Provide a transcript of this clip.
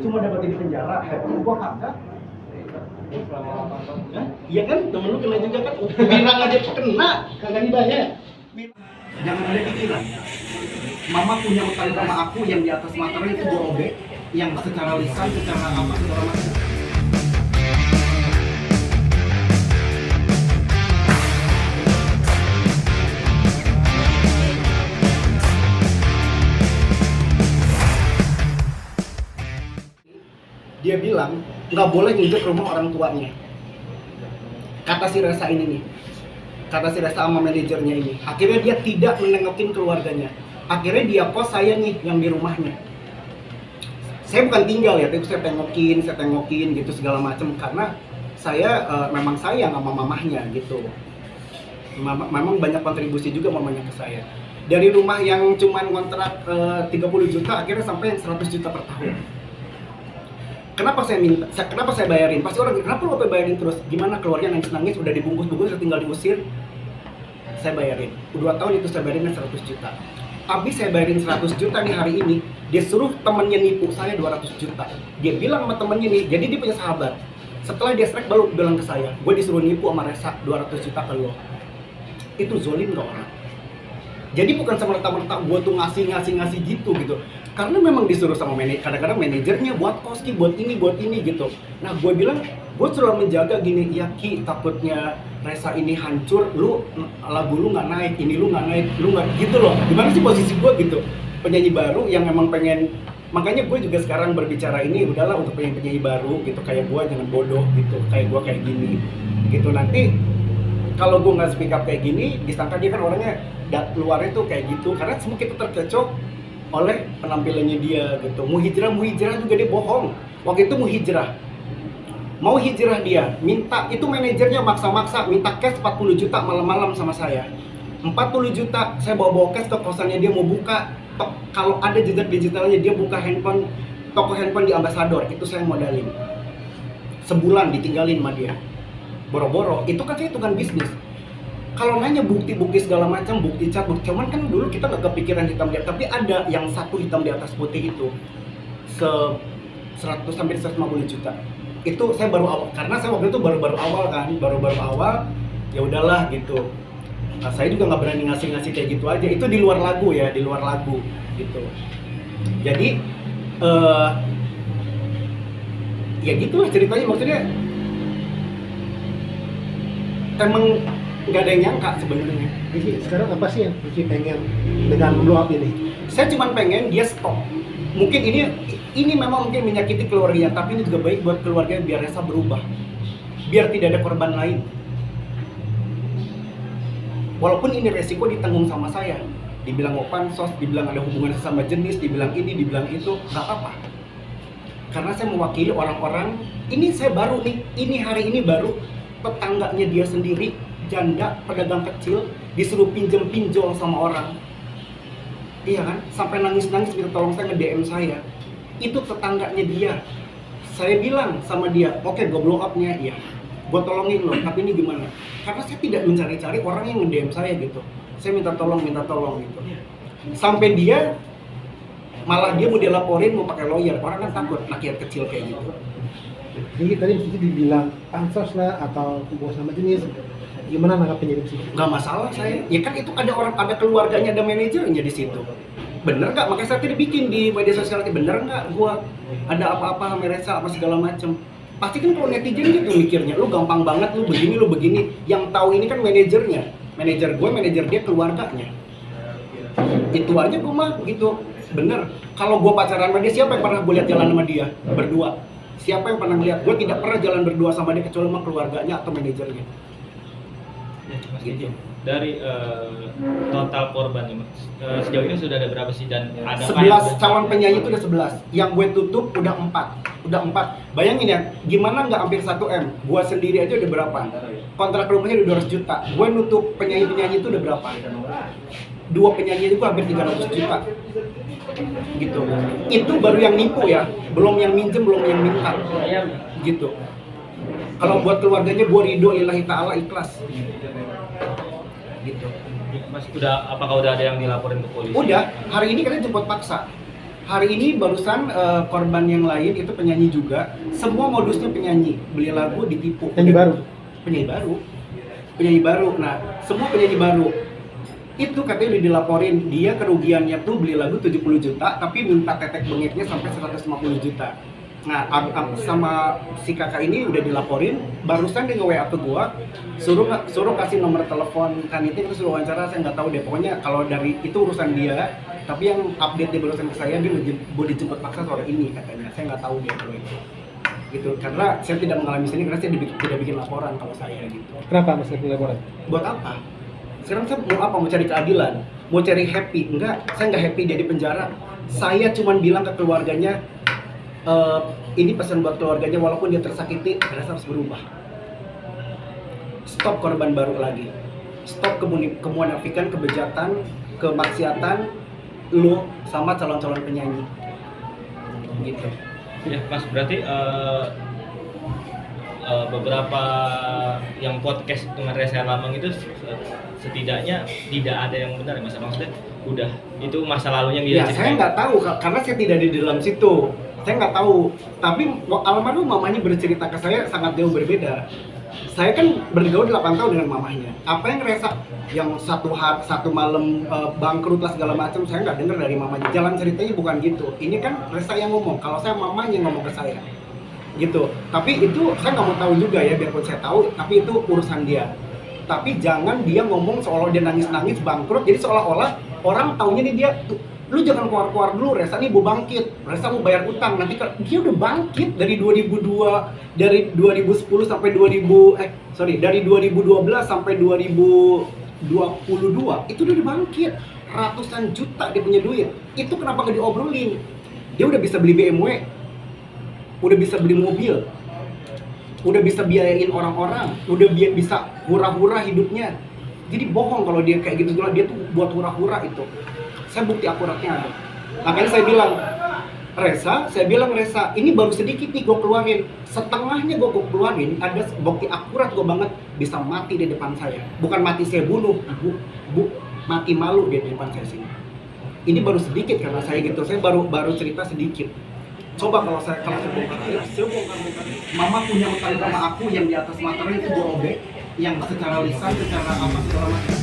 cuma dapat di penjara, gua kagak. Iya kan, temen lu kena juga kan, bilang aja kena, kagak dibayar. Jangan ada pikiran. Mama punya utang sama aku yang di atas materai itu gua robek, yang secara lisan, secara apa, secara macam. Dia bilang nggak boleh nginjek rumah orang tuanya. Kata si Resa ini nih, kata si Resa sama manajernya ini. Akhirnya dia tidak menengokin keluarganya. Akhirnya dia kos saya nih yang di rumahnya. Saya bukan tinggal ya, tapi saya tengokin gitu segala macam karena saya memang sayang sama mamahnya gitu. Memang banyak kontribusi juga mamanya ke saya. Dari rumah yang cuman kontrak 30 juta akhirnya sampai yang 100 juta per tahun. Kenapa saya bayarin? Pasti orang, kenapa lo bayarin terus? Gimana keluarnya nangis-nangis, udah dibungkus-bungkus, udah tinggal diusir. Saya bayarin. 2 tahun itu saya bayarin 100 juta. Habis saya bayarin 100 juta nih hari ini, dia suruh temennya nipu saya 200 juta. Dia bilang sama temennya nih, jadi dia punya sahabat. Setelah dia strike baru bilang ke saya, gue disuruh nipu sama Resa 200 juta ke lo. Itu zolim gak orang? Jadi bukan semerta-merta gue tuh ngasih gitu. Karena memang disuruh sama kadang-kadang manajernya buat koski, buat ini gitu. Nah gue bilang, gue selalu menjaga gini, ya Ki, takutnya Resa ini hancur, lagu lu nggak naik, ini lu nggak naik, lu nggak gitu loh. Gimana sih posisi gue gitu? Penyanyi baru yang memang pengen, makanya gue juga sekarang berbicara ini udahlah untuk penyanyi baru gitu, kayak gue jangan bodoh gitu, kayak gue kayak gini gitu. Nanti kalau gue nggak speak up kayak gini, disangka dia kan orangnya luarnya tuh kayak gitu, karena semua kita terkecoh oleh penampilannya dia gitu. Mau hijrah juga dia bohong. Waktu itu mau hijrah dia, minta, itu manajernya maksa-maksa, minta cash 40 juta malam-malam sama saya. 40 juta, saya bawa cash ke kosannya dia, mau buka, kalau ada jejak digitalnya dia buka handphone, toko handphone di Ambasador, itu saya modalin. Sebulan ditinggalin sama dia. Boro-boro, itu kan saya hitungan bisnis. Kalau nanya bukti segala macam, bukti cat, cuman kan dulu kita nggak kepikiran hitam di atas, tapi ada yang satu hitam di atas putih itu 100 sampai 150 juta. Itu saya baru awal, karena saya waktu itu baru awal kan, baru awal, ya udahlah gitu. Nah, saya juga nggak berani ngasih kayak gitu aja. Itu di luar lagu gitu. Jadi ya gitulah ceritanya, maksudnya emang nggak ada yang nyangka sebenarnya. Jadi sekarang apa sih yang Ricky pengen dengan blow up ini? Saya cuma pengen dia stop. Mungkin ini memang mungkin menyakiti keluarganya, tapi ini juga baik buat keluarga biar Resa berubah. Biar tidak ada korban lain. Walaupun ini resiko ditanggung sama saya. Dibilang mau pansos, dibilang ada hubungan sesama jenis, dibilang ini, dibilang itu, nggak apa-apa. Karena saya mewakili orang-orang, ini saya baru nih, ini hari ini baru, tetangganya dia sendiri, janda, pedagang kecil, disuruh pinjol sama orang. Iya kan? Sampai nangis-nangis minta tolong saya, nge-DM saya. Itu tetangganya dia. Saya bilang sama dia, oke, gue blow up-nya, iya. Gue tolongin lo, tapi ini gimana? Karena saya tidak mencari-cari orang yang nge-DM saya gitu. Saya minta tolong gitu. Sampai dia, malah dia mau dilaporin, mau pakai lawyer. Orang kan takut, rakyat kecil kayak gitu. Jadi tadi mesti dibilang pansos lah, atau hubungan sama jenis. Gimana nanggapin jadi sih? Nggak masalah saya, ya kan itu ada keluarganya, ada manajernya di situ. Bener nggak? Makanya saya tadi bikin di media sosial, bener nggak gua ada apa-apa sama Resa apa segala macem. Pasti kan kalau netizen gitu mikirnya, lu gampang banget, lu begini. Yang tahu ini kan manajernya, manajer gue, manajer dia, keluarganya. Itu aja gue mah gitu, bener. Kalau gue pacaran sama dia, siapa yang pernah gue lihat jalan sama dia berdua? Siapa yang pernah lihat? Gue tidak pernah jalan berdua sama dia kecuali sama keluarganya atau manajernya. Gitu. Dari total korban nih, sejauh ini sudah ada berapa sih, dan ada 11 calon penyanyi itu udah 11, yang gue tutup udah 4. Bayangin ya, gimana nggak hampir 1 M? Gue sendiri aja udah berapa? Kontrak rumahnya udah 200 juta. Gue nutup penyanyi itu udah berapa? 2 penyanyi itu hampir 300 juta. Gitu. Itu baru yang nipu ya, belum yang minjem, belum yang minta. Gitu. Kalau buat keluarganya gue ridho lillahi ta'ala, ikhlas. Gitu. Mas, apakah udah ada yang dilaporin ke polisi? Udah, hari ini kan jemput paksa. Hari ini barusan korban yang lain itu penyanyi juga, semua modusnya penyanyi, beli lagu ditipu. Penyanyi baru. Penyanyi baru. Nah, semua penyanyi baru itu katanya udah dilaporin, dia kerugiannya tuh beli lagu 70 juta tapi minta tetek bengeknya sampai 150 juta. Nah, sama si kakak ini udah dilaporin, barusan dia nge-WA ke gua, suruh kasih nomor telepon Kanite, terus suruh wawancara. Saya nggak tahu deh, pokoknya kalau dari itu urusan dia. Tapi yang update dia barusan ke saya, dia mau dijemput paksa sore ini katanya. Saya nggak tahu dia kalau itu gitu, karena saya tidak mengalami sini, karena saya tidak bikin laporan kalau saya gitu. Kenapa Mas Kevin laporan? Buat apa? Sekarang saya mau apa? Mau cari keadilan? Mau cari happy? Enggak, saya nggak happy dia di penjara. Saya cuma bilang ke keluarganya, ini pesan buat keluarganya, walaupun dia tersakiti, Reza harus berubah. Stop korban baru lagi. Stop kemunafikan, kebejatan, kemaksiatan lo sama calon-calon penyanyi. Gitu. Ya Mas, berarti beberapa yang podcast dengan Reza Herlambang itu setidaknya tidak ada yang benar ya Mas, maksudnya udah itu masa lalunya yang dia Ya, saya nggak tahu karena saya tidak di dalam situ. Saya nggak tahu. Tapi almarhum mamanya bercerita ke saya sangat jauh berbeda. Saya kan bergaul 8 tahun dengan mamanya. Apa yang Reza yang satu malam bangkrut lah segala macam, saya nggak dengar dari mamanya. Jalan ceritanya bukan gitu. Ini kan Reza yang ngomong. Kalau saya mamanya yang ngomong ke saya. Gitu. Tapi itu saya nggak mau tahu juga ya, biarpun saya tahu. Tapi itu urusan dia. Tapi jangan dia ngomong seolah dia nangis-nangis bangkrut. Jadi seolah-olah orang taunya nih dia, lu jangan keluar-keluar dulu, Reza nih mau bangkit, Reza mau bayar utang. Nanti dia udah bangkit dari 2002, dari 2010 sampai dari 2012 sampai 2022 itu udah bangkit, ratusan juta dia punya duit. Itu kenapa gak diobrolin? Dia udah bisa beli BMW, udah bisa beli mobil, udah bisa biayain orang-orang, udah bisa hura-hura hidupnya. Jadi bohong kalau dia kayak gitu, dia tuh buat hura-hura itu. Saya bukti akuratnya ada. Makanya saya bilang Reza, ini baru sedikit nih gue keluarin, setengahnya gue keluarin, ada bukti akurat gue banget, bisa mati di depan saya. Bukan mati saya bunuh, mati malu di depan saya sini. Ini baru sedikit karena saya gitu, saya baru cerita sedikit. Coba kalau saya bongkar, mama punya utang sama aku yang di atas materai itu gue robek, yang secara lisan, secara apa segala macam